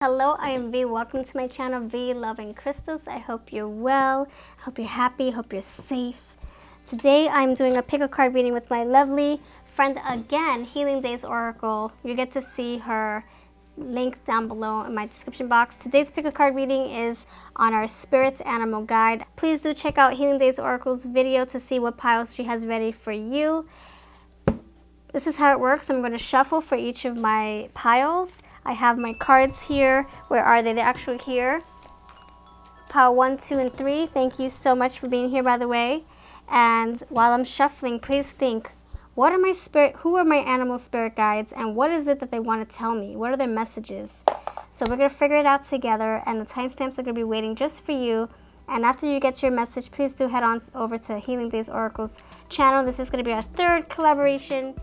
Hello, I am V. Welcome to my channel, V Loving Crystals. I hope you're well, hope you're happy, hope you're safe. Today I'm doing a pick a card reading with my lovely friend again, Healing Days Oracle. You get to see her link down below in my description box. Today's pick a card reading is on our Spirit Animal Guide. Please do check out Healing Days Oracle's video to see what piles she has ready for you. This is how it works. I'm going to shuffle for each of my piles. I have my cards here. Where are they? They're actually here. Pile 1, 2, and 3. Thank you so much for being here, by the way. And while I'm shuffling, please think, who are my animal spirit guides, and what is it that they want to tell me? What are their messages? So we're going to figure it out together, and the timestamps are going to be waiting just for you. And after you get your message, please do head on over to Healing Days Oracle's channel. This is going to be our third collaboration.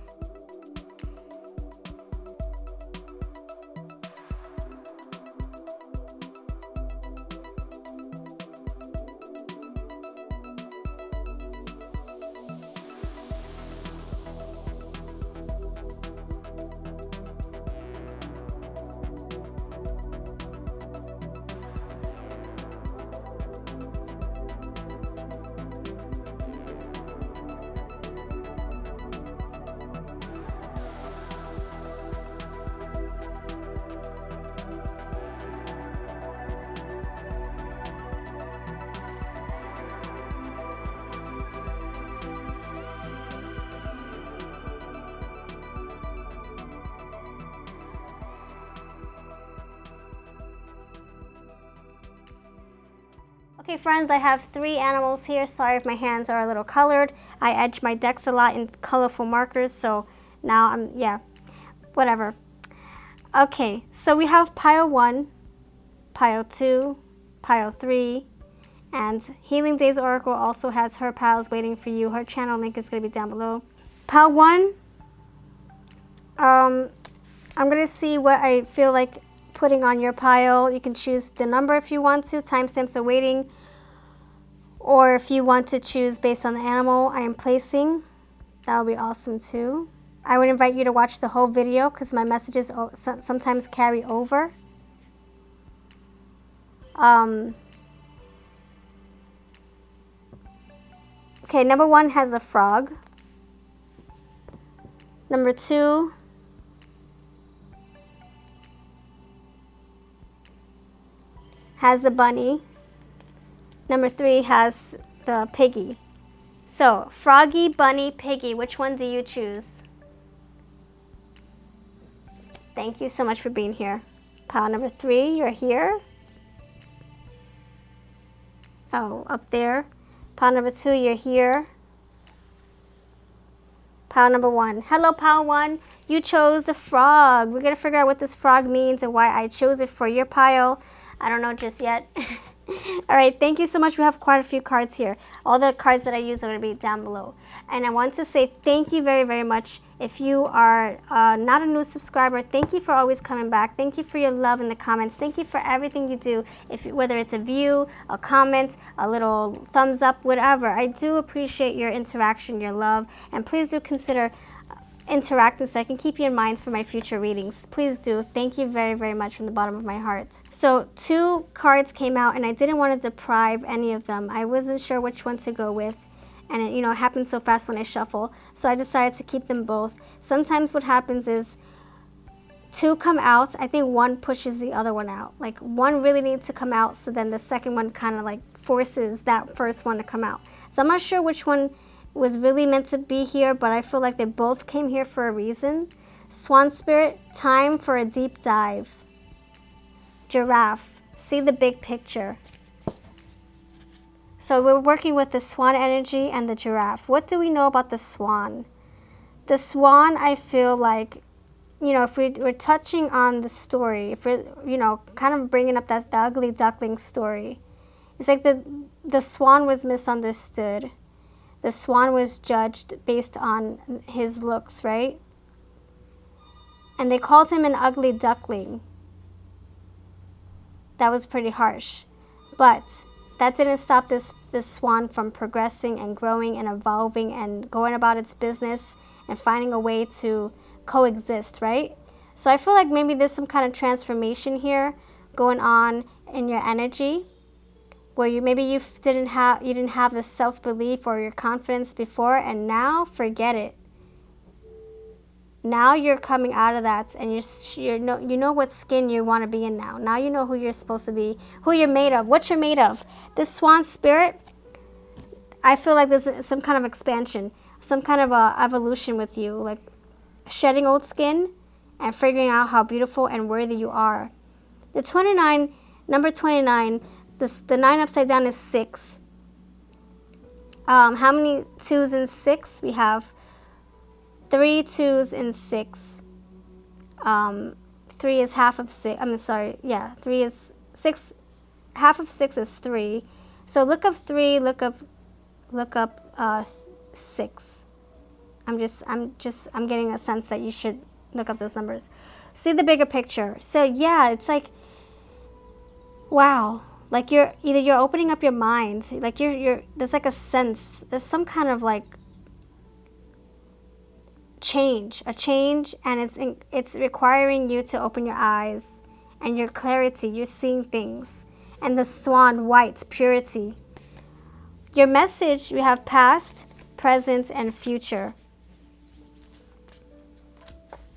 Okay friends, I have 3 animals here. Sorry if my hands are a little colored. I edge my decks a lot in colorful markers, so now whatever. Okay, so we have pile 1, pile 2, pile 3, and Healing Days Oracle also has her piles waiting for you. Her channel link is going to be down below. Pile 1, I'm going to see what I feel like putting on your pile. You can choose the number if you want to. Timestamps are waiting. Or if you want to choose based on the animal I am placing, that would be awesome too. I would invite you to watch the whole video because my messages sometimes carry over. Okay, number 1 has a frog. Number 2 has the bunny. Number 3 has the piggy. So, froggy, bunny, piggy, which one do you choose? Thank you so much for being here. Pile number 3, you're here. Oh, up there. Pile number 2, you're here. Pile number 1. Hello, pile 1. You chose the frog. We're going to figure out what this frog means and why I chose it for your pile. I don't know just yet. All right, thank you so much. We have quite a few cards here. All the cards that I use are going to be down below. And I want to say thank you very, very much. If you are not a new subscriber, thank you for always coming back. Thank you for your love in the comments. Thank you for everything you do, whether it's a view, a comment, a little thumbs up, whatever. I do appreciate your interaction, your love, and please do consider interactive so I can keep you in mind for my future readings. Please do. Thank you very, very much from the bottom of my heart. So 2 cards came out and I didn't want to deprive any of them. I wasn't sure which one to go with, and it happened so fast when I shuffle, so I decided to keep them both. Sometimes what happens is 2 come out. I think 1 pushes the other one out. Like 1 really needs to come out, so then the second one kind of like forces that first one to come out. So I'm not sure which one was really meant to be here, but I feel like they both came here for a reason. Swan Spirit, time for a deep dive. Giraffe, see the big picture. So we're working with the swan energy and the giraffe. What do we know about the swan? The swan, I feel like, if we're touching on the story, if we're, kind of bringing up the ugly duckling story, it's like the swan was misunderstood. The swan was judged based on his looks, right? And they called him an ugly duckling. That was pretty harsh. But that didn't stop this swan from progressing and growing and evolving and going about its business and finding a way to coexist, right? So I feel like maybe there's some kind of transformation here going on in your energy, where you maybe you didn't have the self-belief or your confidence before, and now forget it. Now you're coming out of that, and you know what skin you want to be in now. Now you know who you're supposed to be, who you're made of, what you're made of. This swan spirit, I feel like there's some kind of expansion, some kind of evolution with you, like shedding old skin and figuring out how beautiful and worthy you are. The 29, number 29, the 9 upside down is 6. How many 2s in 6? We have 3 2s in 6. 3 is half of 6. 3 is 6. Half of 6 is 3. So look up 3. Look up 6. I'm getting a sense that you should look up those numbers. See the bigger picture. So yeah, it's like, wow. Like you're opening up your mind. Like there's like a sense. There's some kind of like a change, and it's requiring you to open your eyes and your clarity. You're seeing things, and the swan white purity. Your message, you have past, present, and future.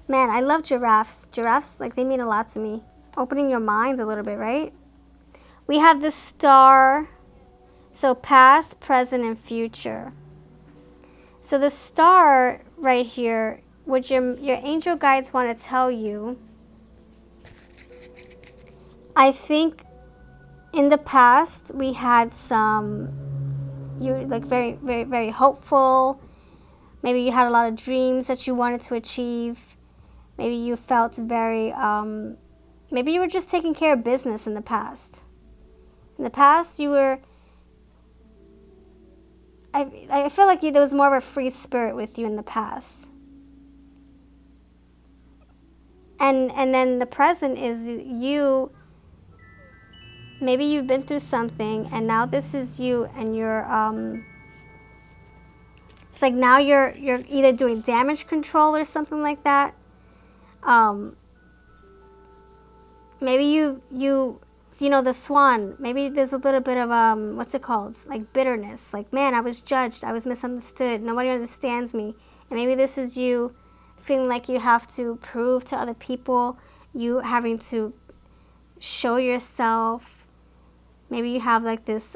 Man, I love giraffes. Giraffes, like, they mean a lot to me. Opening your mind a little bit, right? We have the star. So past, present, and future. So the star right here, what your angel guides want to tell you, I think in the past we had you're like very, very, very hopeful. Maybe you had a lot of dreams that you wanted to achieve. Maybe you felt very, maybe you were just taking care of business in the past. In the past, you were, I feel like there was more of a free spirit with you in the past. And then the present is you, maybe you've been through something, and now this is you, and you're, it's like now you're either doing damage control or something like that. Maybe you know, the swan, maybe there's a little bit of, what's it called? Like bitterness. Like, man, I was judged. I was misunderstood. Nobody understands me. And maybe this is you feeling like you have to prove to other people, you having to show yourself. Maybe you have like this,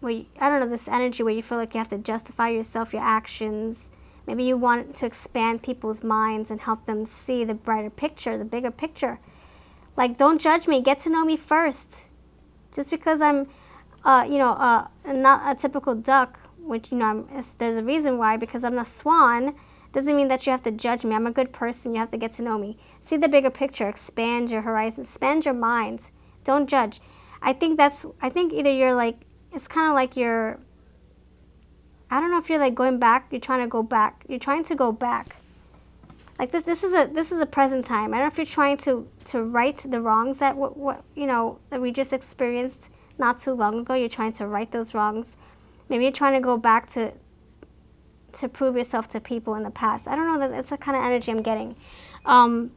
this energy where you feel like you have to justify yourself, your actions. Maybe you want to expand people's minds and help them see the brighter picture, the bigger picture. Like, don't judge me. Get to know me first. Just because I'm, not a typical duck, which, there's a reason why, because I'm a swan, doesn't mean that you have to judge me. I'm a good person. You have to get to know me. See the bigger picture. Expand your horizons. Expand your mind. Don't judge. I think either you're like, it's kind of like you're, I don't know if you're like going back. You're trying to go back. You're trying to go back. Like this is a present time. I don't know if you're trying to right the wrongs that that we just experienced not too long ago. You're trying to right those wrongs. Maybe you're trying to go back to prove yourself to people in the past. I don't know. That's the kind of energy I'm getting. And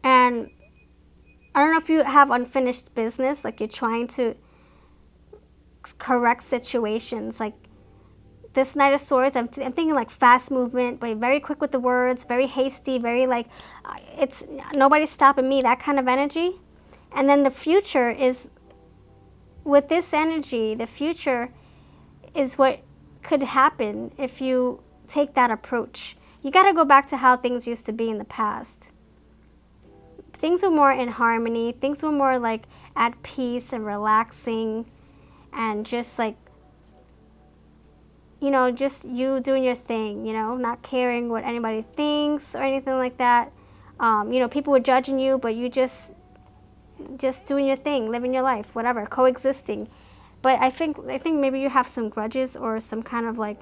I don't know if you have unfinished business. Like you're trying to correct situations. Like this Knight of Swords, I'm thinking like fast movement, but very quick with the words, very hasty, very like, it's nobody's stopping me, that kind of energy. And then the future is, with this energy, the future is what could happen if you take that approach. You got to go back to how things used to be in the past. Things were more in harmony, things were more like at peace and relaxing, and just like, just you doing your thing, not caring what anybody thinks or anything like that. People were judging you, but you just doing your thing, living your life, whatever, coexisting. But I think maybe you have some grudges or some kind of like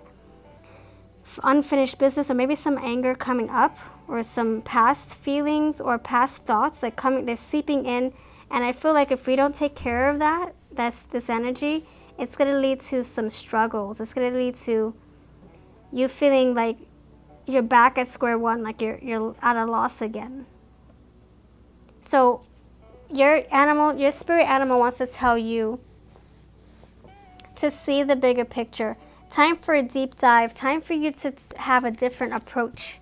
unfinished business, or maybe some anger coming up, or some past feelings or past thoughts they're seeping in. And I feel like if we don't take care of this energy, it's going to lead to some struggles. It's going to lead to you feeling like you're back at square one, like you're at a loss again. So your spirit animal wants to tell you to see the bigger picture. Time for a deep dive. Time for you to have a different approach.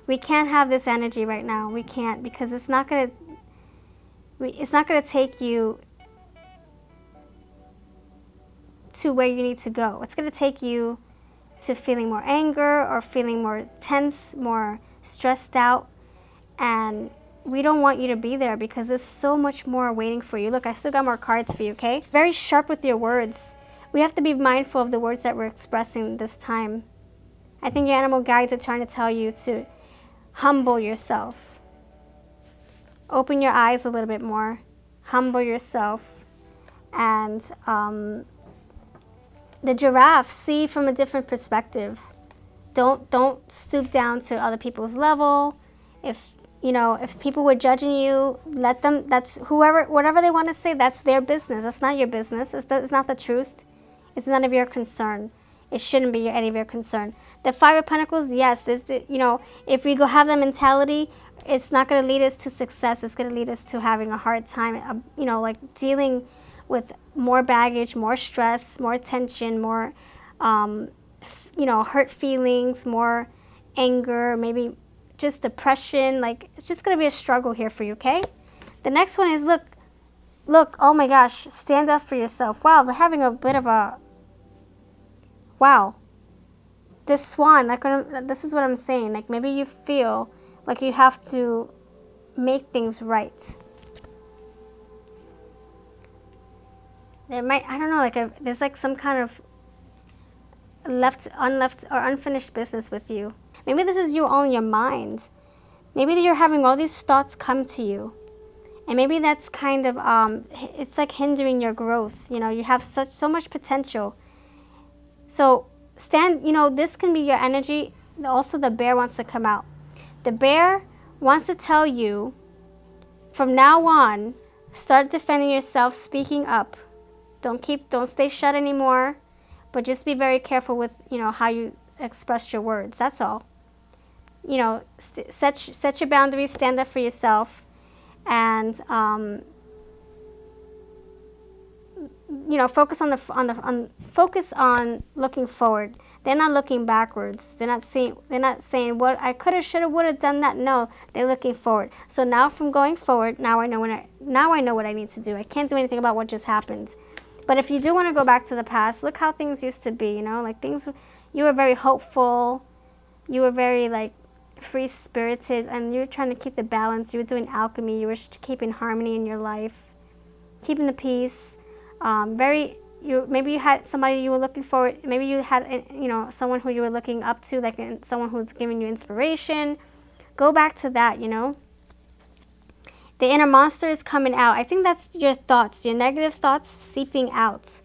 We can't have this energy right now. We can't, because it's not gonna take you to where you need to go. It's gonna take you to feeling more anger or feeling more tense, more stressed out, and we don't want you to be there because there's so much more waiting for you. Look, I still got more cards for you, okay? Very sharp with your words. We have to be mindful of the words that we're expressing this time. I think your animal guides are trying to tell you to humble yourself. Open your eyes a little bit more. Humble yourself. And the giraffe, see from a different perspective. Don't stoop down to other people's level. If people were judging you, let them. That's whatever they want to say. That's their business. That's not your business. It's not the truth. It's none of your concern. It shouldn't be any of your concern. The Five of Pentacles, yes. If we go have that mentality, it's not going to lead us to success. It's going to lead us to having a hard time. Like dealing with more baggage, more stress, more tension, more, hurt feelings, more anger, maybe just depression. Like, it's just going to be a struggle here for you, okay? The next one is, look, oh my gosh, stand up for yourself. Wow, we're having a bit of a, wow. This swan, this is what I'm saying. Like, maybe you feel like you have to make things right. There might, I don't know, there's like some kind of unfinished business with you. Maybe this is you all in your mind. Maybe you're having all these thoughts come to you. And maybe that's kind of, it's like hindering your growth. You have so much potential. So this can be your energy. Also, the bear wants to come out. The bear wants to tell you, from now on, start defending yourself, speaking up. Don't stay shut anymore, but just be very careful with, how you express your words. That's all. Set your boundaries, stand up for yourself, and focus on looking forward. They're not looking backwards. They're not saying what I could have, should have, would have done that. No, they're looking forward. So now, from going forward, now I know what I need to do. I can't do anything about what just happened. But if you do want to go back to the past, look how things used to be. You were very hopeful. You were very free-spirited, and you were trying to keep the balance. You were doing alchemy. You were keeping harmony in your life, keeping the peace. Maybe you had somebody you were looking for. Maybe you had someone who you were looking up to, someone who's giving you inspiration. Go back to that. The inner monster is coming out. I think that's your thoughts, your negative thoughts seeping out.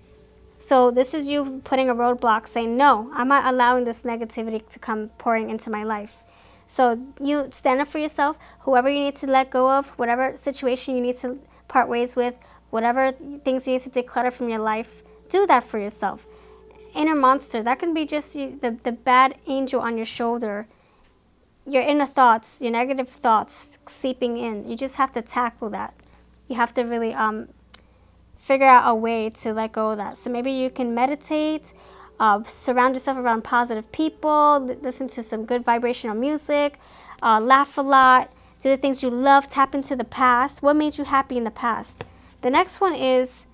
So this is you putting a roadblock, saying, no, I'm not allowing this negativity to come pouring into my life. So you stand up for yourself. Whoever you need to let go of, whatever situation you need to part ways with, whatever things you need to declutter from your life, do that for yourself. Inner monster, that can be just the bad angel on your shoulder. Your inner thoughts, your negative thoughts seeping in. You just have to tackle that. You have to really figure out a way to let go of that. So maybe you can meditate, surround yourself around positive people, listen to some good vibrational music, laugh a lot, do the things you love, tap into the past. What made you happy in the past? The next one is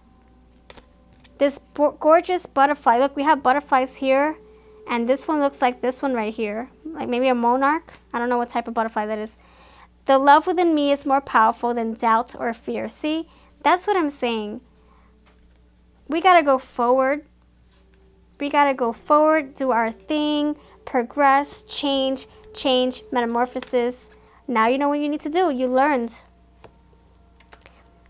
this gorgeous butterfly. Look, we have butterflies here. And this one looks like this one right here, like maybe a monarch. I don't know what type of butterfly that is. The love within me is more powerful than doubt or fear. See, that's what I'm saying. We got to go forward. We got to go forward, do our thing, progress, change, metamorphosis. Now you know what you need to do. You learned.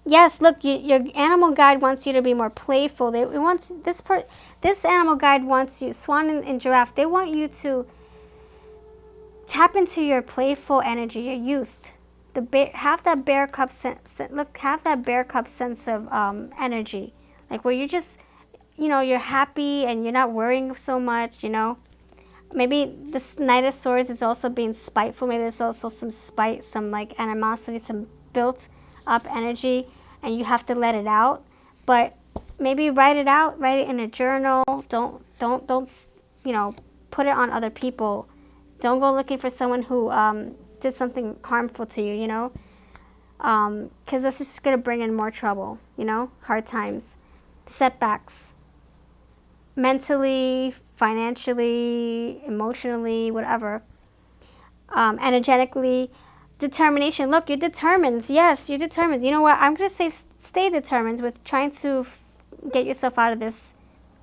Yes, look, your animal guide wants you to be more playful. This animal guide wants you, swan and giraffe, they want you to tap into your playful energy, your youth. Have that bear cub sense. Have that bear cub sense of energy, like where you just, you're happy and you're not worrying so much. Maybe this Knight of Swords is also being spiteful. Maybe there's also some spite, some like animosity, some built up energy, and you have to let it out. But maybe write it out, write it in a journal. Don't you know, put it on other people. Don't go looking for someone who did something harmful to you, you know, because that's just going to bring in more trouble, you know, hard times, setbacks, mentally, financially, emotionally, whatever, energetically, determination. Look, you're determined. Yes, you're determined. You know what? I'm going to say stay determined with trying to get yourself out of this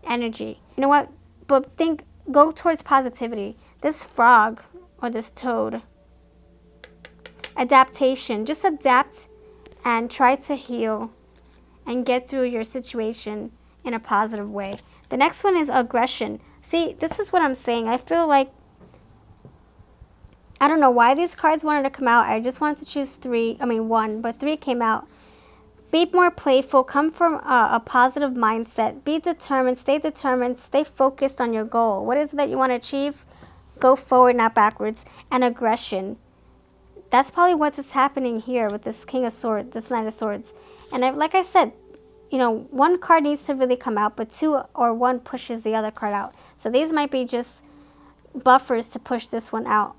energy. You know what? But go towards positivity. This frog or this toad, adaptation. Just adapt and try to heal and get through your situation in a positive way. The next one is aggression. See, this is what I'm saying. I feel like, I don't know why these cards wanted to come out. I just wanted to choose one, but three came out. Be more playful, come from a positive mindset, be determined, stay focused on your goal. What is it that you want to achieve? Go forward, not backwards. And aggression. That's probably what's happening here with this King of Swords, this Knight of Swords. And like I said, you know, one card needs to really come out, but two or one pushes the other card out. So these might be just buffers to push this one out.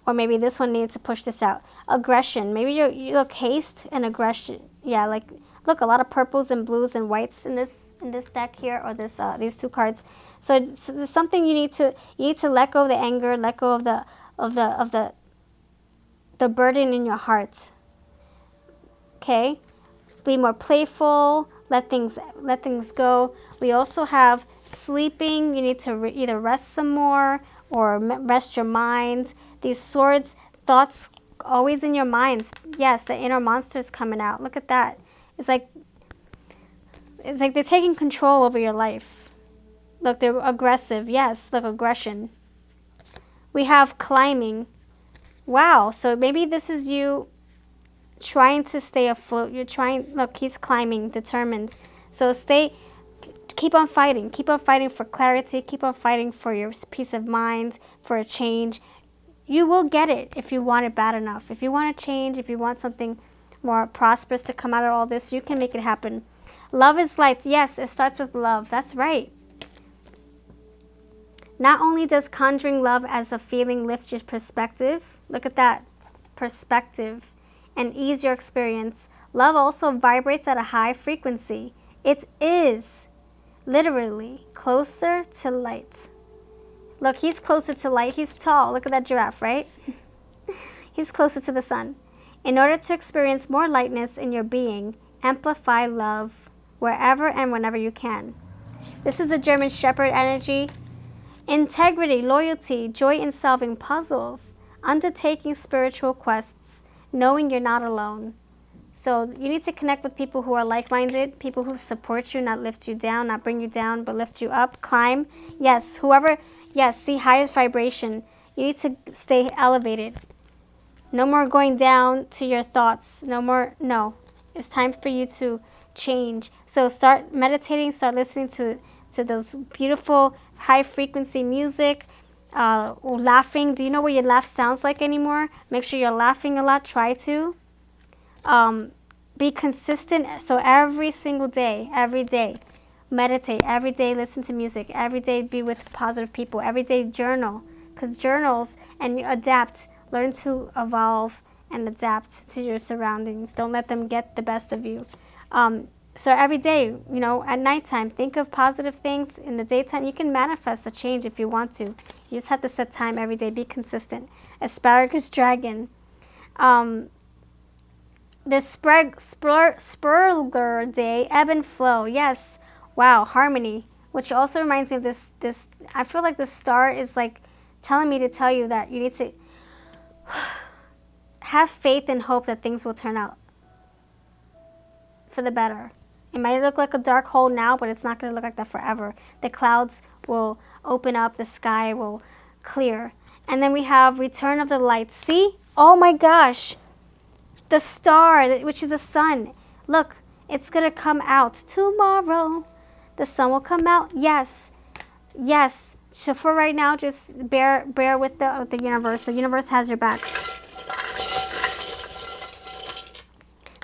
Or maybe this one needs to push this out. Aggression. Maybe you look haste and aggression. Yeah, like look, a lot of purples and blues and whites in this deck here, or this these two cards. So there's something you need to let go of the anger, let go of the burden in your heart. Okay, be more playful. Let things go. We also have sleeping. You need to either rest some more or rest your mind. These swords, thoughts always in your minds. Yes, the inner monster's coming out. Look at that. It's like they're taking control over your life. Look, they're aggressive. Yes, look, aggression. We have climbing. Wow, so maybe this is you trying to stay afloat. You're trying, look, he's climbing, determined. So keep on fighting for clarity, keep on fighting for your peace of mind, for a change. You will get it if you want it bad enough. If you want to change, if you want something more prosperous to come out of all this, you can make it happen. Love is light. Yes, it starts with love. That's right. Not only does conjuring love as a feeling lift your perspective, look at that, perspective, and ease your experience, love also vibrates at a high frequency. It is literally closer to light. Look, he's closer to light. He's tall. Look at that giraffe, right? He's closer to the sun. In order to experience more lightness in your being, amplify love wherever and whenever you can. This is the German Shepherd energy. Integrity, loyalty, joy in solving puzzles, undertaking spiritual quests, knowing you're not alone. So you need to connect with people who are like-minded, people who support you, not lift you down, not bring you down, but lift you up. Climb. Yes, see highest vibration. You need to stay elevated. No more going down to your thoughts. No. It's time for you to change. So start meditating, start listening to those beautiful high-frequency music. Laughing. Do you know what your laugh sounds like anymore? Make sure you're laughing a lot. Try to. Be consistent. So every single day, every day, meditate. Every day, listen to music. Every day, be with positive people. Every day, journal. Because journals, and you adapt. Learn to evolve and adapt to your surroundings. Don't let them get the best of you. So every day, you know, at nighttime, think of positive things. In the daytime, you can manifest a change if you want to. You just have to set time every day. Be consistent. Asparagus dragon. The Spurger day, ebb and flow. Yes. Wow, harmony. Which also reminds me of this. I feel like the star is like telling me to tell you that you need to have faith and hope that things will turn out for the better. It might look like a dark hole now, but it's not going to look like that forever. The clouds will open up, the sky will clear. And then we have return of the light. See? Oh my gosh. The star, which is the sun. Look, it's going to come out tomorrow. The sun will come out. Yes. Yes. So for right now, just bear with the universe. The universe has your back.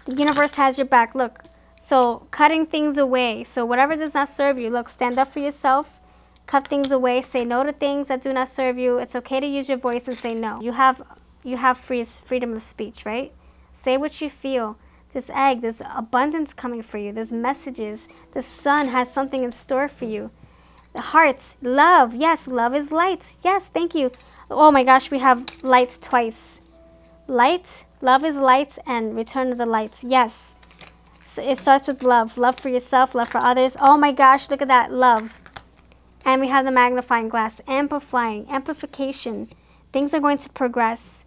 The universe has your back. Look. So cutting things away. So whatever does not serve you, look, stand up for yourself. Cut things away. Say no to things that do not serve you. It's okay to use your voice and say no. You have freedom of speech, right? Say what you feel. This egg, there's abundance coming for you. There's messages. The sun has something in store for you. The heart, love. Yes, love is light. Yes, thank you. Oh my gosh, we have light twice. Light, love is light, and return of the lights. Yes. So it starts with love. Love for yourself, love for others. Oh my gosh, look at that, love. And we have the magnifying glass, amplifying, amplification. Things are going to progress.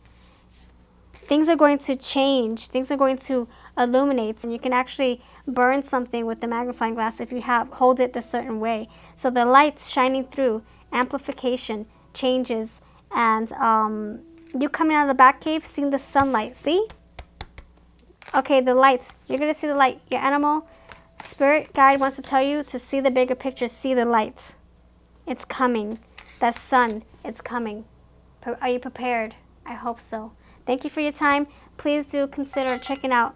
Things are going to change. Things are going to illuminate. And you can actually burn something with the magnifying glass if you hold it a certain way. So the light's shining through, amplification, changes. And you coming out of the back cave, seeing the sunlight. See? Okay, the lights. You're going to see the light. Your animal spirit guide wants to tell you to see the bigger picture. See the light. It's coming. That sun, it's coming. Are you prepared? I hope so. Thank you for your time. Please do consider checking out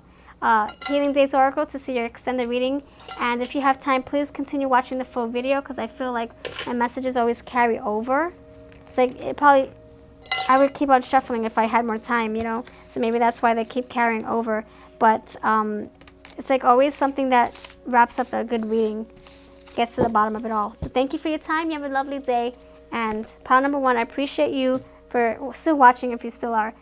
Healing Days Oracle to see your extended reading. And if you have time, please continue watching the full video because I feel like my messages always carry over. It's like I would keep on shuffling if I had more time, you know. So maybe that's why they keep carrying over. But it's like always something that wraps up a good reading, gets to the bottom of it all. But thank you for your time. You have a lovely day. And pile number 1, I appreciate you for still watching if you still are.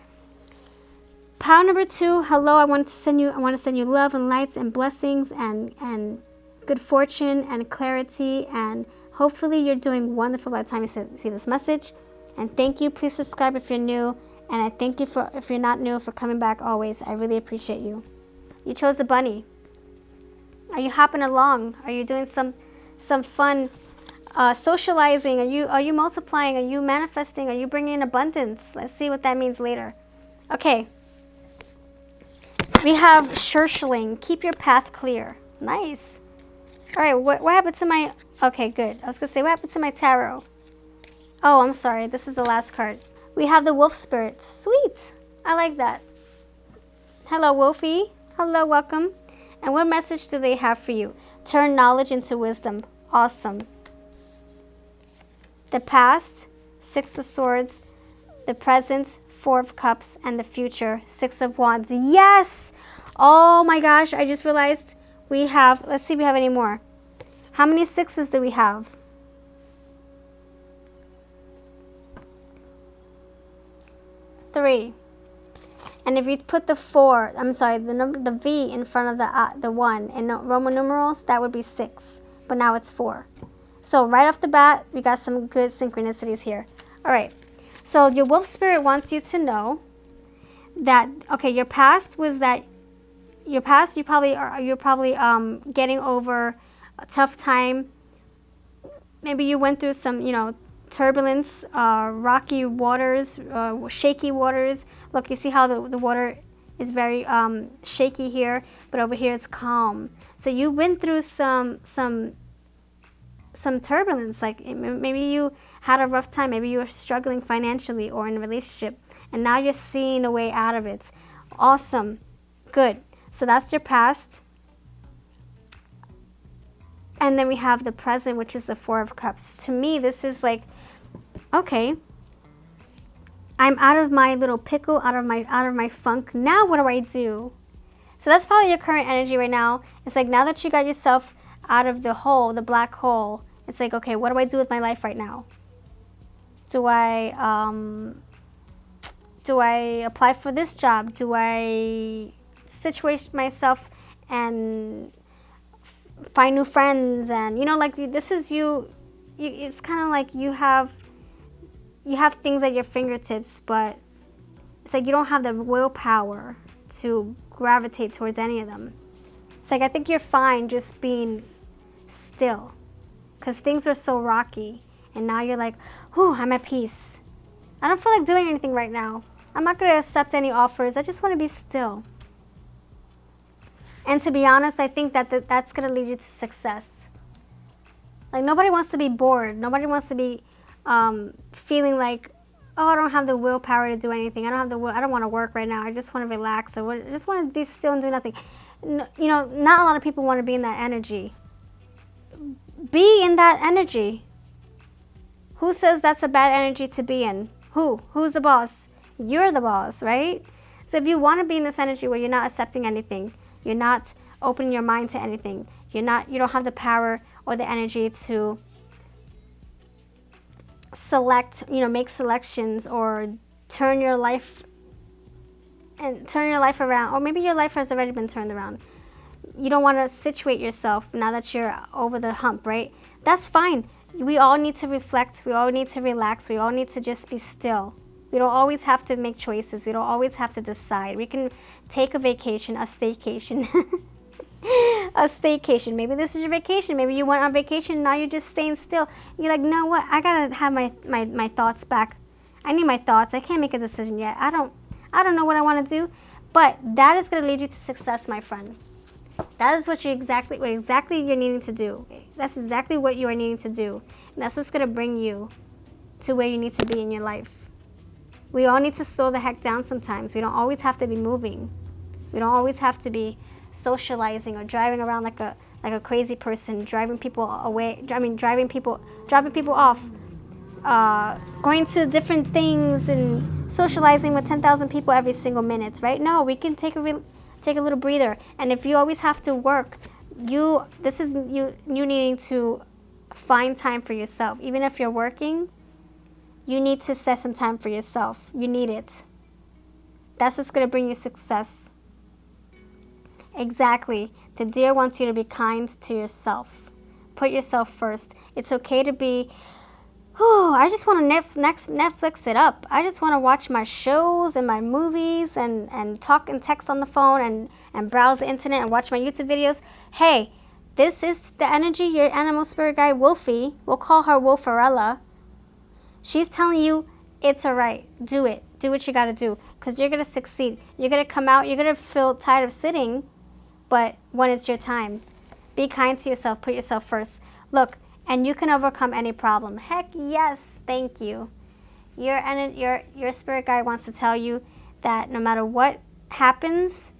Pile number 2, hello. I want to send you love and lights and blessings and good fortune and clarity. And hopefully you're doing wonderful by the time you see this message. And thank you. Please subscribe if you're new. And I thank you for, if you're not new, for coming back always. I really appreciate you. You chose the bunny. Are you hopping along? Are you doing some fun socializing? Are you multiplying? Are you manifesting? Are you bringing in abundance? Let's see what that means later. Okay. We have Shershling. Keep your path clear. Nice. All right. What happened to my? Okay, good. I was gonna say, what happened to my tarot? Oh, I'm sorry. This is the last card. We have the Wolf Spirit. Sweet. I like that. Hello, Wolfie. Hello, welcome. And what message do they have for you? Turn knowledge into wisdom. Awesome. The past, 6 of Swords. The present, 4 of Cups. And the future, 6 of Wands. Yes! Oh my gosh, I just realized we have, let's see if we have any more. How many 6s do we have? 3. And if you put the 4, I'm sorry, the V in front of the 1 in Roman numerals, that would be 6. But now it's 4. So right off the bat, we got some good synchronicities here. All right. So your wolf spirit wants you to know that, okay, your past was that, you're probably getting over a tough time. Maybe you went through some, turbulence, rocky waters, shaky waters. Look, you see how the water is very shaky here, but over here it's calm. So you went through some turbulence, like maybe you had a rough time, maybe you were struggling financially or in a relationship, and now you're seeing a way out of it. Awesome. Good. So that's your past. And then we have the present, which is the 4 of Cups. To me, this is like, okay, I'm out of my little pickle, out of my funk. Now what do I do? So that's probably your current energy right now. It's like, now that you got yourself out of the hole, the black hole, it's like, okay, what do I do with my life right now? Do I apply for this job? Do I situate myself and find new friends? And like, this is you it's kind of like you have things at your fingertips, but it's like you don't have the willpower to gravitate towards any of them. It's like, I think you're fine just being still, because things were so rocky, and now you're like, whew, I'm at peace. I don't feel like doing anything right now. I'm not going to accept any offers. I just want to be still. And to be honest, I think that's going to lead you to success. Like, nobody wants to be bored. Nobody wants to be feeling like, oh, I don't have the willpower to do anything. I don't want to work right now. I just want to relax. I just want to be still and do nothing. You know, not a lot of people want to be in that energy. Be in that energy. Who says that's a bad energy to be in? Who's the boss? You're the boss, right? So if you want to be in this energy where you're not accepting anything, you're not opening your mind to anything, you don't have the power or the energy to select, make selections or turn your life around, or maybe your life has already been turned around. You don't want to situate yourself now that you're over the hump, right? That's fine. We all need to reflect. We all need to relax. We all need to just be still. We don't always have to make choices. We don't always have to decide. We can take a vacation, a staycation. A staycation. Maybe this is your vacation. Maybe you went on vacation, now you're just staying still. You're like, no, what? I gotta have my thoughts back. I need my thoughts. I can't make a decision yet. I don't know what I want to do. But that is gonna lead you to success, my friend. That is what exactly you're needing to do. That's exactly what you are needing to do. And that's what's gonna bring you to where you need to be in your life. We all need to slow the heck down sometimes. We don't always have to be moving. We don't always have to be socializing or driving around like a crazy person, driving people away. Dropping people off, going to different things and socializing with 10,000 people every single minute, right? No, we can take a little breather. And if you always have to work, you needing to find time for yourself. Even if you're working, you need to set some time for yourself. You need it. That's what's going to bring you success. Exactly. The deer wants you to be kind to yourself. Put yourself first. It's okay to be, I just want to Netflix it up. I just want to watch my shows and my movies and talk and text on the phone and browse the internet and watch my YouTube videos. Hey, this is the energy your animal spirit guide, Wolfie. We'll call her Wolfarella. She's telling you it's all right. Do it. Do what you got to do because you're going to succeed. You're going to come out. You're going to feel tired of sitting, but when it's your time, be kind to yourself. Put yourself first. Look, and you can overcome any problem. Heck yes. Thank you. Your spirit guide wants to tell you that no matter what happens,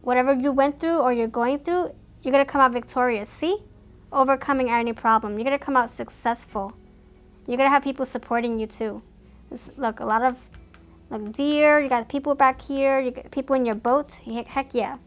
whatever you went through or you're going through, you're going to come out victorious. See? Overcoming any problem. You're going to come out successful. You're going to have people supporting you too. Look, a lot of deer. You got people back here. You got people in your boat. Heck yeah.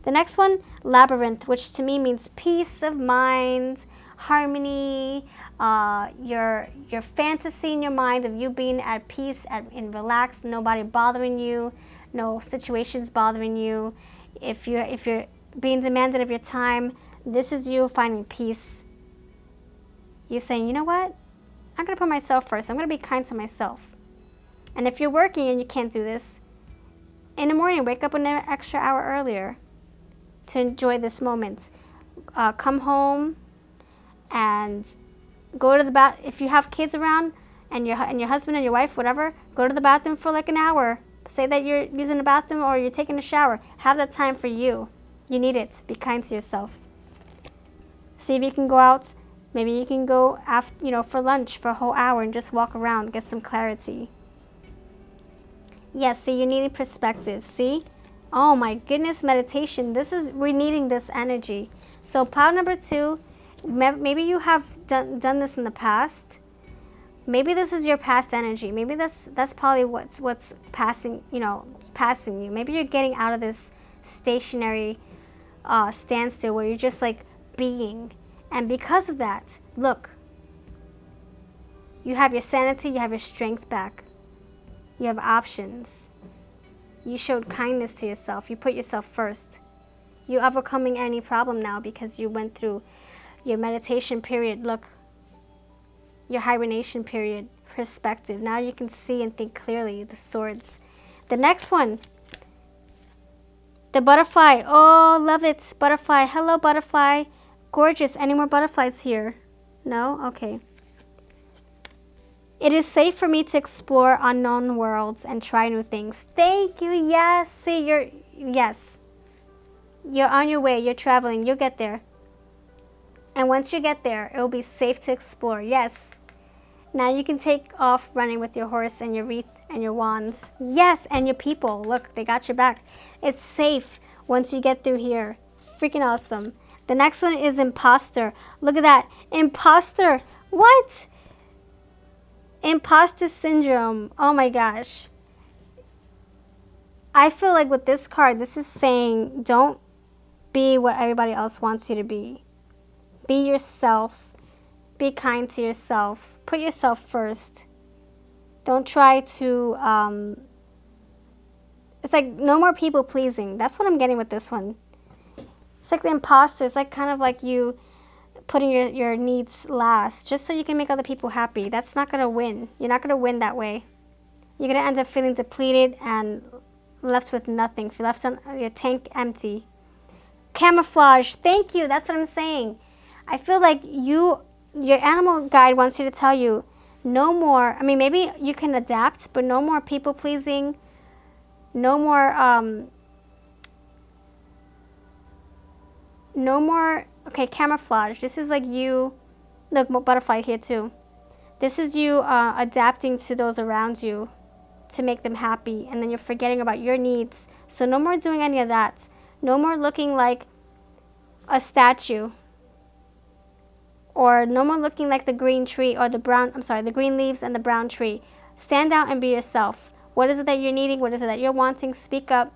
The next one, labyrinth, which to me means peace of mind, harmony, your fantasy in your mind of you being at peace and relaxed, nobody bothering you, no situations bothering you. If you're being demanded of your time, this is you finding peace. You're saying, you know what? I'm going to put myself first. I'm going to be kind to myself. And if you're working and you can't do this, in the morning, wake up an extra hour earlier to enjoy this moment. Come home and go to the bath. If you have kids around and your husband and your wife, whatever, go to the bathroom for like an hour. Say that you're using the bathroom or you're taking a shower. Have that time for you. You need it. Be kind to yourself. See if you can go out. Maybe you can go after, for lunch for a whole hour and just walk around, get some clarity. Yes, see, you're needing perspective. See? Oh my goodness, meditation. We're needing this energy. So pile number 2, maybe you have done this in the past. Maybe this is your past energy. Maybe that's probably what's passing you. Maybe you're getting out of this stationary standstill where you're just like being. And because of that, look, you have your sanity, you have your strength back. You have options. You showed kindness to yourself. You put yourself first. You're overcoming any problem now because you went through your meditation period. Look, your hibernation period, perspective. Now you can see and think clearly, the swords. The next one, the butterfly. Oh, love it. Butterfly. Hello, butterfly. Gorgeous. Any more butterflies here? No? Okay. It is safe for me to explore unknown worlds and try new things. Thank you. Yes. See, yes. You're on your way. You're traveling. You'll get there. And once you get there, it will be safe to explore. Yes. Now you can take off running with your horse and your wreath and your wands. Yes, and your people. Look, they got your back. It's safe once you get through here. Freaking awesome. The next one is imposter. Look at that. Imposter. What? Imposter syndrome. Oh my gosh. I feel like with this card, this is saying don't be what everybody else wants you to be. Be yourself. Be kind to yourself. Put yourself first. Don't try to, it's like no more people pleasing. That's what I'm getting with this one. It's like the imposter. It's like kind of like you putting your needs last just so you can make other people happy. That's not going to win. You're not going to win that way. You're going to end up feeling depleted and left with nothing. Left on your tank empty. Camouflage. Thank you. That's what I'm saying. I feel like your animal guide wants you to tell you no more. I mean, maybe you can adapt, but no more people pleasing. No more, okay, camouflage. This is like you, look, butterfly here too. This is you adapting to those around you to make them happy, and then you're forgetting about your needs. So no more doing any of that. No more looking like a statue. Or no more looking like the green tree or the green leaves and the brown tree. Stand out and be yourself. What is it that you're needing? What is it that you're wanting? Speak up.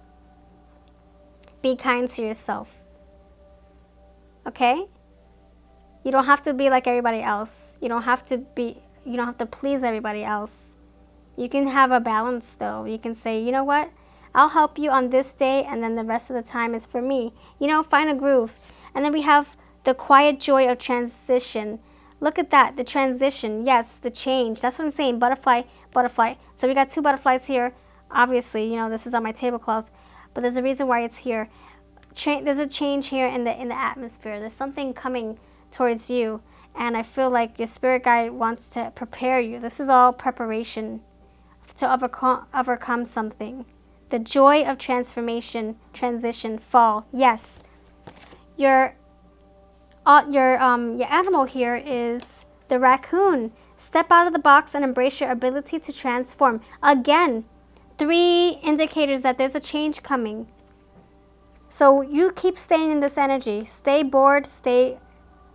Be kind to yourself. Okay? You don't have to be like everybody else. You don't have to please everybody else. You can have a balance though. You can say, you know what? I'll help you on this day, and then the rest of the time is for me. Find a groove. And then we have the quiet joy of transition. Look at that, the transition. Yes, the change. That's what I'm saying. Butterfly, butterfly. So we got two butterflies here. Obviously, this is on my tablecloth, but there's a reason why it's here. There's a change here in the atmosphere. There's something coming towards you, and I feel like your spirit guide wants to prepare you. This is all preparation to overcome something. The joy of transformation, transition, fall. Yes. Your animal here is the raccoon. Step out of the box and embrace your ability to transform. Again, 3 indicators that there's a change coming. So you keep staying in this energy. Stay bored, stay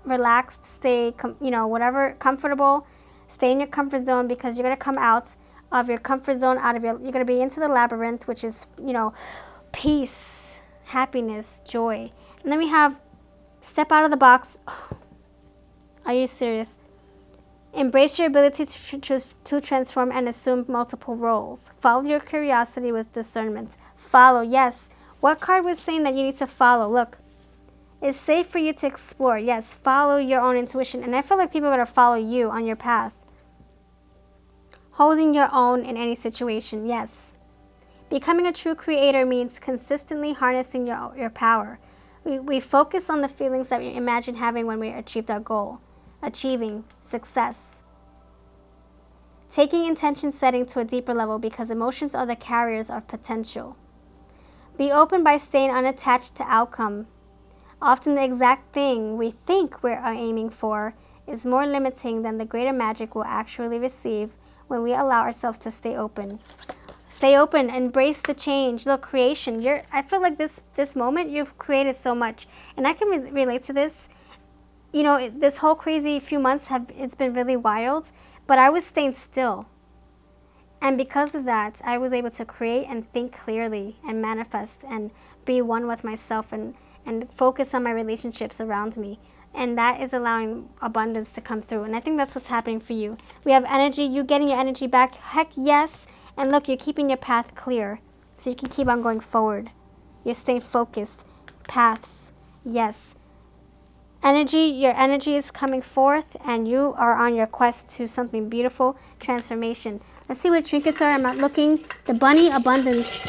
relaxed, stay, whatever, comfortable. Stay in your comfort zone, because you're going to come out of your comfort zone, you're going to be into the labyrinth, which is, peace, happiness, joy. And then we have step out of the box. Are you serious? Embrace your ability to transform and assume multiple roles. Follow your curiosity with discernment. Follow, yes. What card was saying that you need to follow? Look. It's safe for you to explore. Yes, follow your own intuition. And I feel like people are going to follow you on your path. Holding your own in any situation, yes. Becoming a true creator means consistently harnessing your power. We focus on the feelings that we imagine having when we achieved our goal. Achieving success. Taking intention setting to a deeper level, because emotions are the carriers of potential. Be open by staying unattached to outcome. Often the exact thing we think we're aiming for is more limiting than the greater magic we'll actually receive when we allow ourselves to stay open. Stay open, embrace the change. Look, creation. I feel like this moment, you've created so much. And I can relate to this. This whole crazy few months it's been really wild, but I was staying still. And because of that, I was able to create and think clearly and manifest and be one with myself and focus on my relationships around me. And that is allowing abundance to come through. And I think that's what's happening for you. We have energy. You getting your energy back. Heck yes. And look, you're keeping your path clear, so you can keep on going forward. You're staying focused. Paths. Yes. Your energy is coming forth, and you are on your quest to something beautiful, transformation. Let's see what trinkets are. I'm not looking. The bunny, abundance.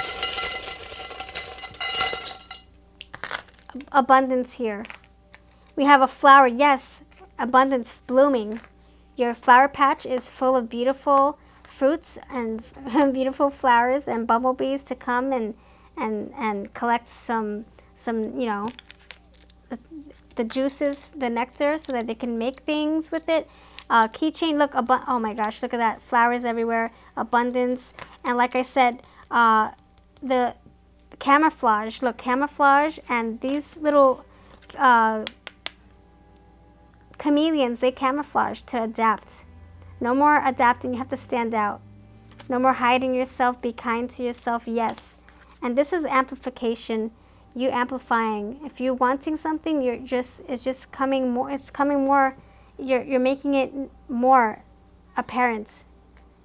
Abundance here. We have a flower. Yes, abundance blooming. Your flower patch is full of beautiful fruits and beautiful flowers and bumblebees to come and collect some the the juices, the nectar, so that they can make things with it. Keychain, look, oh my gosh, look at that, flowers everywhere, abundance. And like I said, the camouflage, look, camouflage, and these little chameleons, they camouflage to adapt. No more adapting, you have to stand out. No more hiding yourself, be kind to yourself, yes. And this is amplification, you amplifying. If you're wanting something, it's just coming more, you're making it more apparent.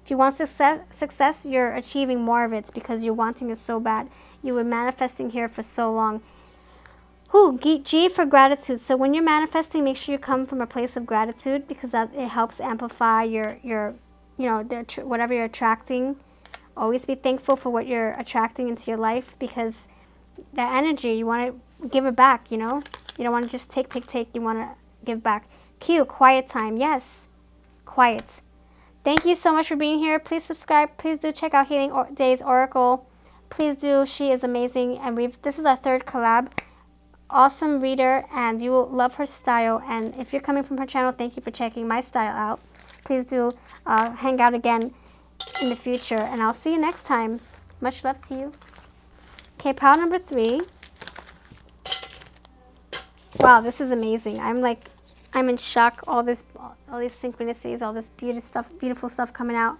If you want success, you're achieving more of it because you're wanting it so bad. You were manifesting here for so long. G for gratitude. So when you're manifesting, make sure you come from a place of gratitude, because it helps amplify your whatever you're attracting. Always be thankful for what you're attracting into your life, because that energy, you want to give it back, you know? You don't want to just take. You want to give back. Q, quiet time. Yes, quiet. Thank you so much for being here. Please subscribe. Please do check out Healing Days Oracle. Please do. She is amazing. And this is our third collab. Awesome reader, and you will love her style. And if you're coming from her channel, thank you for checking my style out. Please do hang out again in the future, and I'll see you next time. Much love to you. Okay, pile number 3. Wow, this is amazing. I'm in shock. All these synchronicities, all this beautiful stuff coming out.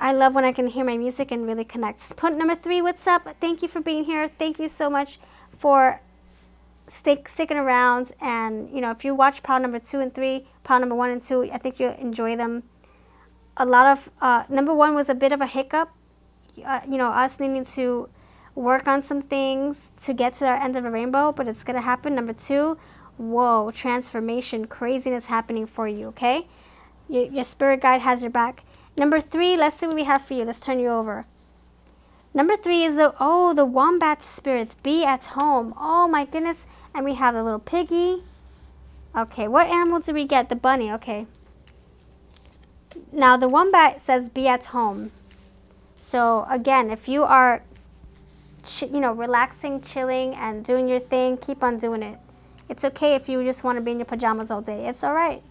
I love when I can hear my music and really connect. Point number 3, what's up? Thank you for being here. Thank you so much for sticking around. And if you watch pile number 2 and 3, pile number 1 and 2, I think you'll enjoy them. A lot of number 1 was a bit of a hiccup. Us needing to work on some things to get to our end of the rainbow, but it's gonna happen. Number 2, whoa, transformation, craziness happening for you. Okay, your spirit guide has your back. Number 3, let's see what we have for you. Let's turn you over. Number 3 is the wombat spirits. Be at home. Oh my goodness. And we have the little piggy. Okay, what animal did we get? The bunny. Okay. Now the wombat says be at home. So again, if you are, relaxing, chilling, and doing your thing, keep on doing it. It's okay if you just want to be in your pajamas all day. It's all right.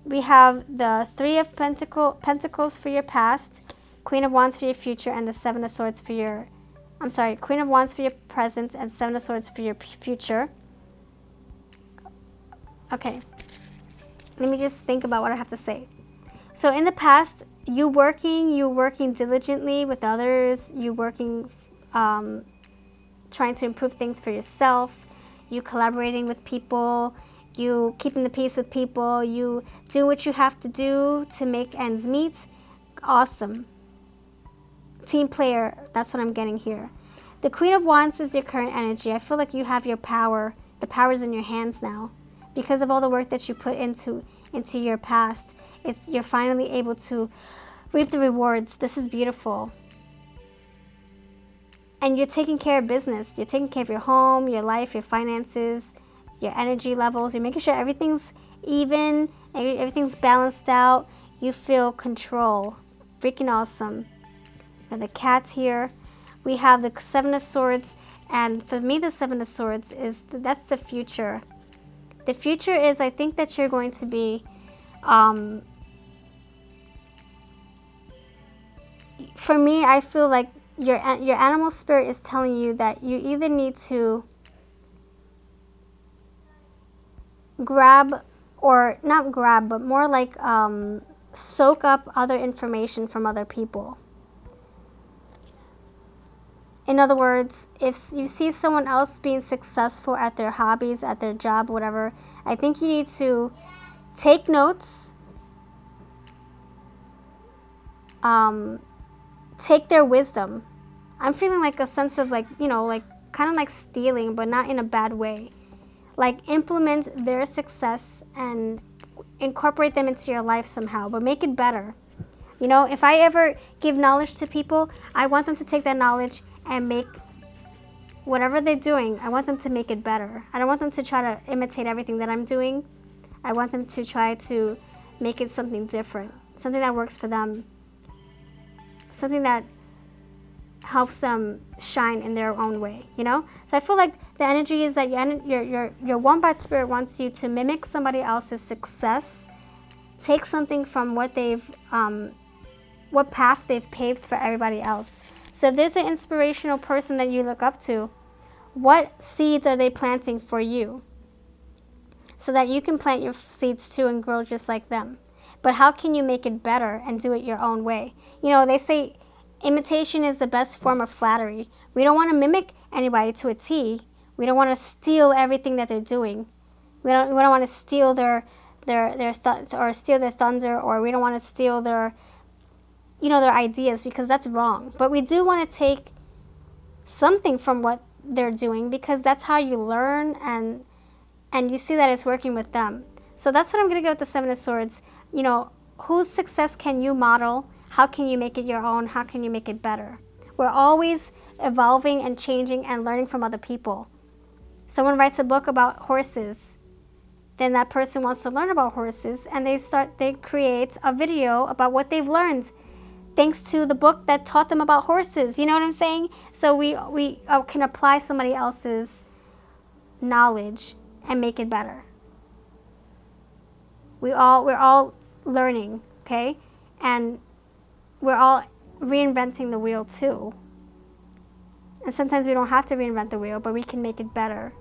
We have the 3 of Pentacles for your past, Queen of Wands for your future, and the 7 of Swords for your, Queen of Wands for your present, and 7 of Swords for your future. Okay. Let me just think about what I have to say. So in the past, you working diligently with others, you working, trying to improve things for yourself, you collaborating with people, you keeping the peace with people, you do what you have to do to make ends meet. Awesome. Team player, that's what I'm getting here. The Queen of Wands is your current energy. I feel like you have your power. The power's in your hands now. Because of all the work that you put into your past, you're finally able to reap the rewards. This is beautiful. And you're taking care of business. You're taking care of your home, your life, your finances, your energy levels. You're making sure everything's even, everything's balanced out. You feel control. Freaking awesome. And the cat's here. We have the 7 of Swords. And for me, the 7 of Swords that's the future. The future is, I think that you're going to be, for me, I feel like your animal spirit is telling you that you either need to grab, or not grab, but more like soak up other information from other people. In other words, if you see someone else being successful at their hobbies, at their job, whatever, I think you need to take notes, take their wisdom. I'm feeling like a sense of kind of like stealing, but not in a bad way. Like implement their success and incorporate them into your life somehow, but make it better. If I ever give knowledge to people, I want them to take that knowledge and make whatever they're doing, I want them to make it better. I don't want them to try to imitate everything that I'm doing. I want them to try to make it something different, something that works for them, something that helps them shine in their own way, you know? So I feel like the energy is that your wombat spirit wants you to mimic somebody else's success, take something from what they've, what path they've paved for everybody else. So if there's an inspirational person that you look up to, what seeds are they planting for you? So that you can plant your seeds too and grow just like them. But how can you make it better and do it your own way? You know, they say imitation is the best form of flattery. We don't want to mimic anybody to a T. We don't want to steal everything that they're doing. We don't want to steal or steal their thunder, or we don't want to steal their, you know, their ideas, because that's wrong. But we do want to take something from what they're doing, because that's how you learn and you see that it's working with them. So that's what I'm going to go with the Seven of Swords. You know, whose success can you model? How can you make it your own? How can you make it better? We're always evolving and changing and learning from other people. Someone writes a book about horses. Then that person wants to learn about horses, and they create a video about what they've learned thanks to the book that taught them about horses. You know what I'm saying? So we can apply somebody else's knowledge and make it better. We're all learning, okay? And we're all reinventing the wheel too. And sometimes we don't have to reinvent the wheel, but we can make it better.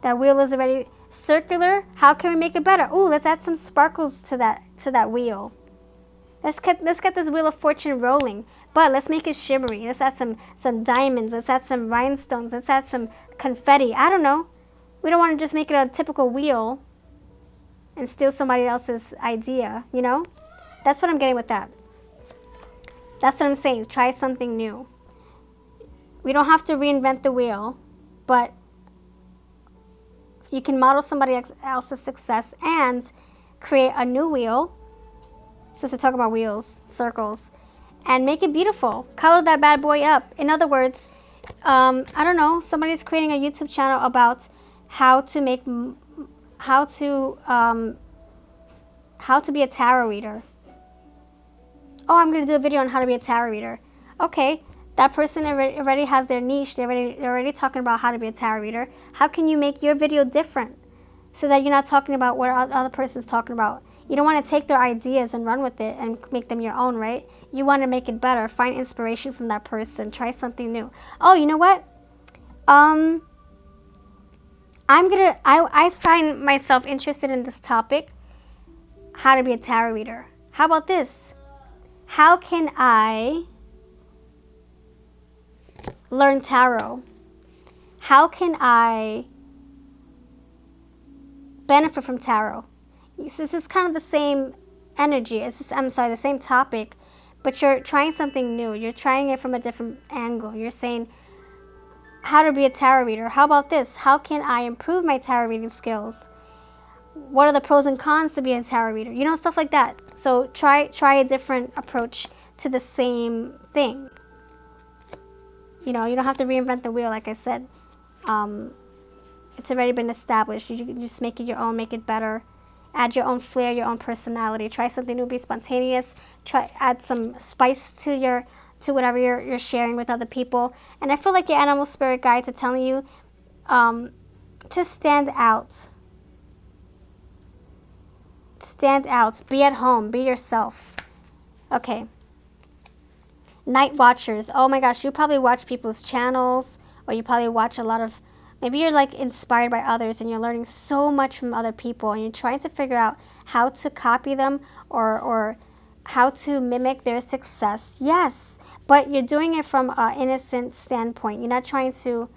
That wheel is already circular. How can we make it better? Ooh, let's add some sparkles to that wheel. Let's get this wheel of fortune rolling, but let's make it shimmery. Let's add some diamonds. Let's add some rhinestones. Let's add some confetti. I don't know. We don't want to just make it a typical wheel and steal somebody else's idea, you know? That's what I'm getting with that. That's what I'm saying. Try something new. We don't have to reinvent the wheel, but you can model somebody else's success and create a new wheel, since we're talking about wheels, circles, and make it beautiful. Color that bad boy up. In other words, I don't know, somebody's creating a YouTube channel about how to be a tarot reader. Oh, I'm going to do a video on how to be a tarot reader. Okay, that person already has their niche. They're already talking about how to be a tarot reader. How can you make your video different so that you're not talking about what other person's talking about? You don't want to take their ideas and run with it and make them your own, right? You want to make it better. Find inspiration from that person. Try something new. Oh, you know what? I find myself interested in this topic, how to be a tarot reader. How about this? How can I learn tarot? How can I benefit from tarot? So this is kind of the same energy. The same topic, but you're trying something new. You're trying it from a different angle. You're saying, how to be a tarot reader. How about this? How can I improve my tarot reading skills? What are the pros and cons to be a tarot reader? You know, stuff like that. So try a different approach to the same thing. You know, you don't have to reinvent the wheel, like I said. It's already been established. You can just make it your own, make it better. Add your own flair, your own personality. Try something new, be spontaneous. Add some spice to whatever you're sharing with other people. And I feel like your animal spirit guides are telling you to stand out. Stand out. Be at home. Be yourself. Okay. Night watchers. Oh my gosh, you probably watch people's channels, or you probably watch a lot of, maybe you're like inspired by others and you're learning so much from other people and you're trying to figure out how to copy them or how to mimic their success. Yes, but you're doing it from an innocent standpoint. You're not trying to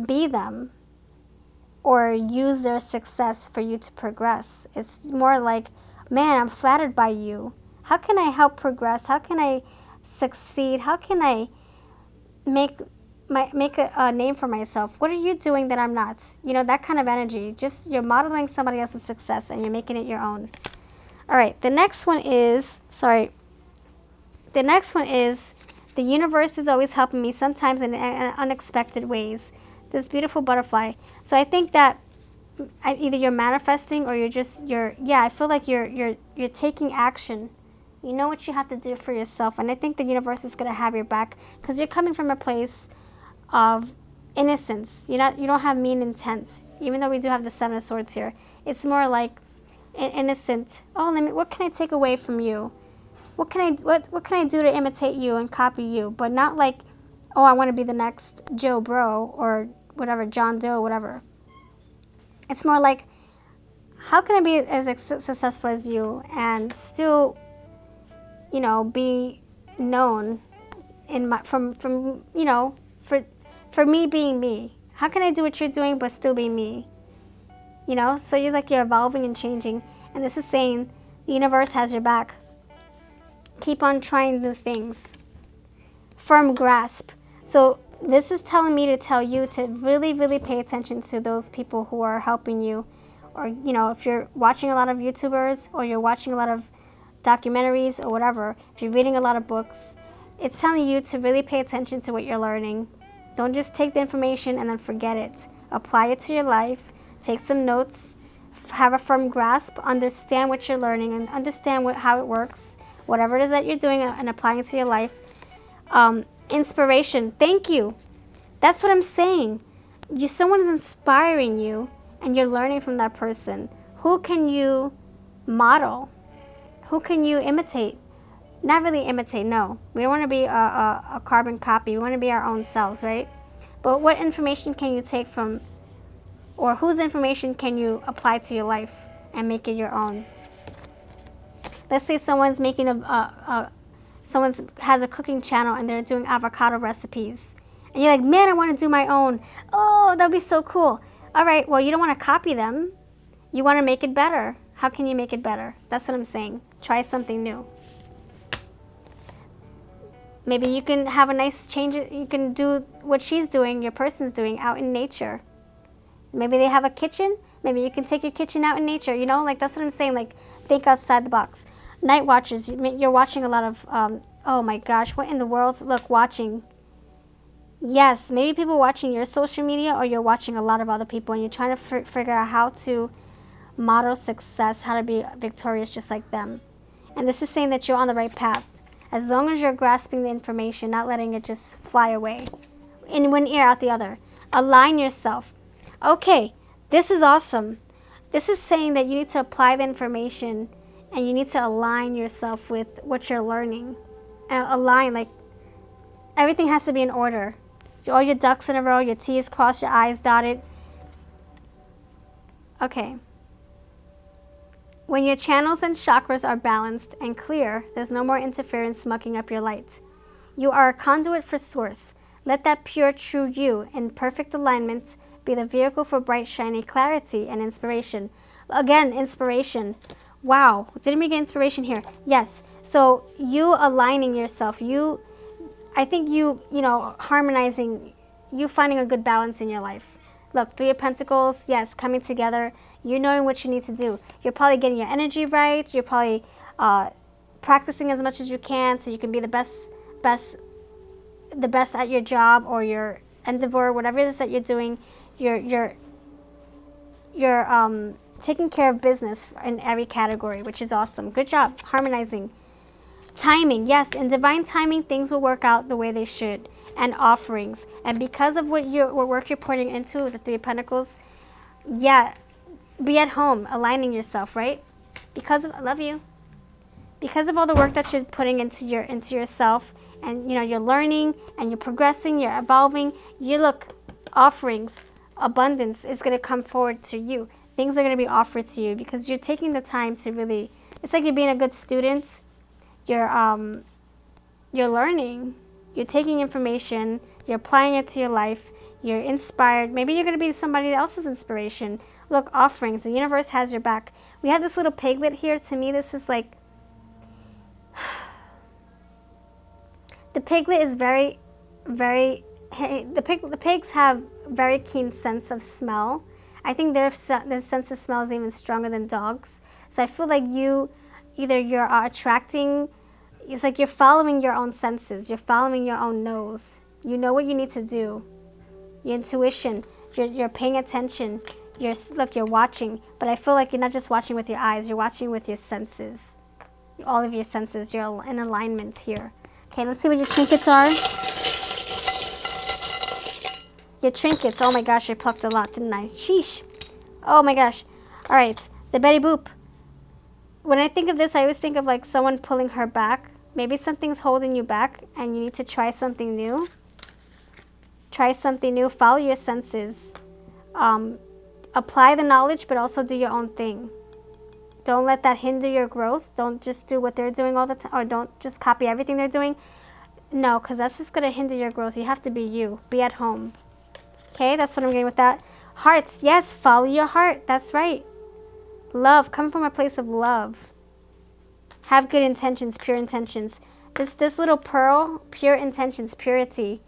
be them or use their success for you to progress. It's more like, man, I'm flattered by you. How can I help progress? How can I succeed? How can I make a name for myself? What are you doing that I'm not? You know, that kind of energy. Just you're modeling somebody else's success and you're making it your own. All right, the next one is, the universe is always helping me, sometimes in unexpected ways. This beautiful butterfly. So I think that either you're manifesting or I feel like you're taking action. You know what you have to do for yourself. And I think the universe is going to have your back because you're coming from a place of innocence. You don't have mean intent. Even though we do have the Seven of Swords here, it's more like an innocent. Oh, what can I take away from you? What can I do to imitate you and copy you? But not like, oh, I want to be the next Joe Bro or whatever, John Doe, whatever. It's more like, how can I be as successful as you and still, be known from for me being me? How can I do what you're doing but still be me? So you're evolving and changing, and this is saying the universe has your back. Keep on trying new things. Firm grasp. So this is telling me to tell you to really, really pay attention to those people who are helping you. Or, if you're watching a lot of YouTubers or you're watching a lot of documentaries or whatever, if you're reading a lot of books, it's telling you to really pay attention to what you're learning. Don't just take the information and then forget it. Apply it to your life. Take some notes. Have a firm grasp. Understand what you're learning and understand how it works. Whatever it is that you're doing and applying it to your life. Inspiration. Thank you. That's what I'm saying. Someone is inspiring you and you're learning from that person. Who can you model? Who can you imitate? Not really imitate, no. We don't want to be a carbon copy. We want to be our own selves, right? But what information can you take from, or whose information can you apply to your life and make it your own? Let's say someone's making someone has a cooking channel and they're doing avocado recipes. And you're like, man, I want to do my own. Oh, that'd be so cool. All right, well, you don't want to copy them. You want to make it better. How can you make it better? That's what I'm saying. Try something new. Maybe you can have a nice change. You can do what she's doing, your person's doing out in nature. Maybe they have a kitchen. Maybe you can take your kitchen out in nature. That's what I'm saying. Think outside the box. Night watchers, you're watching a lot of, oh my gosh, what in the world? Look, watching. Yes, maybe people watching your social media or you're watching a lot of other people and you're trying to figure out how to model success, how to be victorious just like them. And this is saying that you're on the right path. As long as you're grasping the information, not letting it just fly away. In one ear, out the other. Align yourself. Okay, this is awesome. This is saying that you need to apply the information and you need to align yourself with what you're learning. And align, everything has to be in order. All your ducks in a row, your T's crossed, your I's dotted. Okay. When your channels and chakras are balanced and clear, there's no more interference mucking up your light. You are a conduit for source. Let that pure, true you, in perfect alignment, be the vehicle for bright, shiny clarity and inspiration. Again, inspiration. Wow, didn't we get inspiration here? Yes. So you aligning yourself, I think harmonizing, you finding a good balance in your life. Look, Three of Pentacles, yes, coming together, you knowing what you need to do. You're probably getting your energy right. You're probably practicing as much as you can so you can be the best at your job or your endeavor, whatever it is that you're doing. You're taking care of business in every category, which is awesome. Good job, harmonizing. Timing, yes, in divine timing, things will work out the way they should. And offerings. And because of what work you're putting into the Three of Pentacles, yeah, be at home, aligning yourself, right? I love you. Because of all the work that you're putting into yourself, and you're learning and you're progressing, you're evolving, offerings, abundance is going to come forward to you. Things are going to be offered to you because you're taking the time to really, it's like you're being a good student. You're learning. You're taking information, you're applying it to your life, you're inspired. Maybe you're going to be somebody else's inspiration. Look, offerings, the universe has your back. We have this little piglet here. To me, this is like, the piglet is very, very, the pigs have very keen sense of smell. I think their sense of smell is even stronger than dogs. So I feel like you're attracting. It's like you're following your own senses. You're following your own nose. You know what you need to do. Your intuition. You're paying attention. You're watching. But I feel like you're not just watching with your eyes. You're watching with your senses. All of your senses, you're in alignment here. Okay, let's see what your trinkets are. Your trinkets, oh my gosh, I plucked a lot, didn't I? Sheesh. Oh my gosh. All right, the Betty Boop. When I think of this, I always think of like someone pulling her back. Maybe something's holding you back and you need to try something new. Try something new, follow your senses. Apply the knowledge, but also do your own thing. Don't let that hinder your growth. Don't just do what they're doing all the time, or don't just copy everything they're doing. No, because that's just going to hinder your growth. You have to be you. Be at home. Okay, that's what I'm getting with that. Hearts, yes, follow your heart. That's right. Love, come from a place of love. Have good intentions, pure intentions. This little pearl, pure intentions, purity.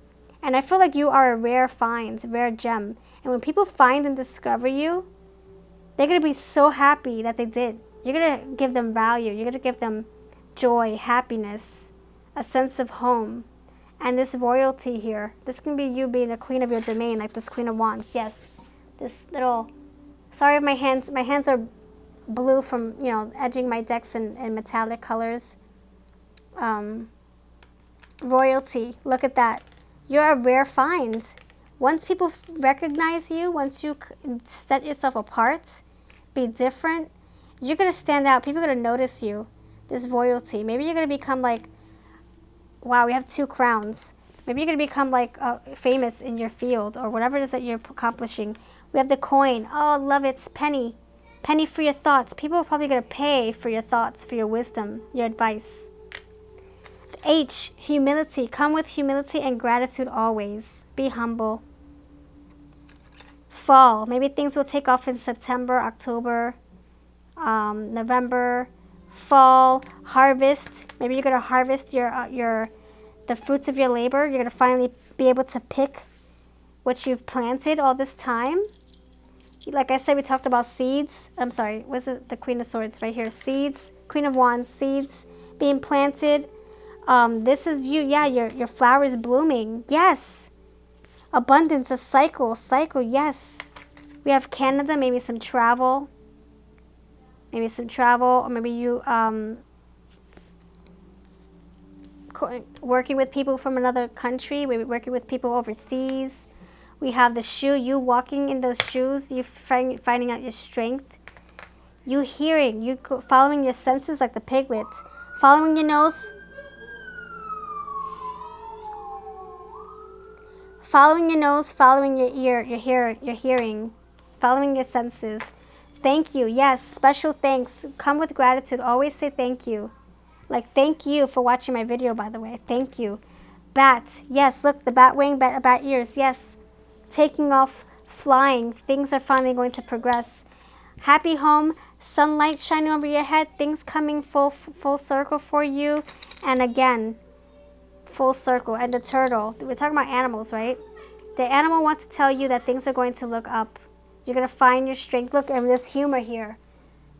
And I feel like you are a rare find, rare gem. And when people find and discover you, they're going to be so happy that they did. You're going to give them value. You're going to give them joy, happipness, a sense of home. And this royalty here, this can be you being the queen of your domain, like this Queen of Wands. Yes, this little, sorry if my hands are blue from, you know, edging my decks in metallic colors. Royalty, look at that. You're a rare find. Once people recognize you, once you set yourself apart, be different, you're going to stand out. People are going to notice you. This royalty. Maybe you're going to become like, wow, we have 2 crowns. Maybe you're going to become like famous in your field or whatever it is that you're accomplishing. We have the coin. Oh, love it. Penny. Penny for your thoughts. People are probably going to pay for your thoughts, for your wisdom, your advice. The H, humility. Come with humility and gratitude always. Be humble. Fall. Maybe things will take off in September, October, November. Fall. Harvest. Maybe you're going to harvest the fruits of your labor. You're going to finally be able to pick what you've planted all this time. Like I said, we talked about seeds. I'm sorry, was it the Queen of Swords right here? Seeds, Queen of Wands, seeds being planted. This is you. Yeah, your flowers blooming. Yes. Abundance, a cycle, yes. We have Canada, maybe some travel. Or maybe you working with people from another country, maybe working with people overseas. We have the shoe, you walking in those shoes, you finding out your strength. You hearing, you following your senses like the piglets. Following your nose. Following your nose, following your ear, your hearing. Following your senses. Thank you, yes, special thanks. Come with gratitude, always say thank you. Like, thank you for watching my video, by the way. Thank you. Bat, yes, look, the bat wing, bat ears, yes. Taking off, flying. Things are finally going to progress. Happy home, sunlight shining over your head, things coming full circle for you. And again, full circle. And the turtle, we're talking about animals, right? The animal wants to tell you that things are going to look up. You're going to find your strength. Look, and this humor here.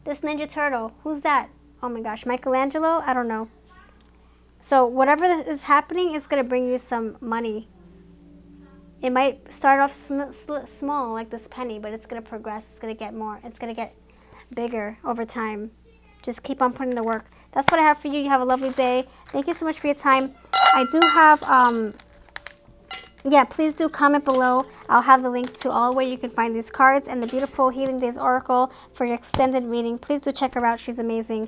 This Ninja Turtle, who's that? Oh my gosh, Michelangelo? I don't know. So whatever is happening is going to bring you some money. It might start off small, like this penny, but it's going to progress. It's going to get more. It's going to get bigger over time. Just keep on putting the work. That's what I have for you. You have a lovely day. Thank you so much for your time. I do have, yeah, please do comment below. I'll have the link to all where you can find these cards and the beautiful Healing Days Oracle for your extended reading. Please do check her out. She's amazing.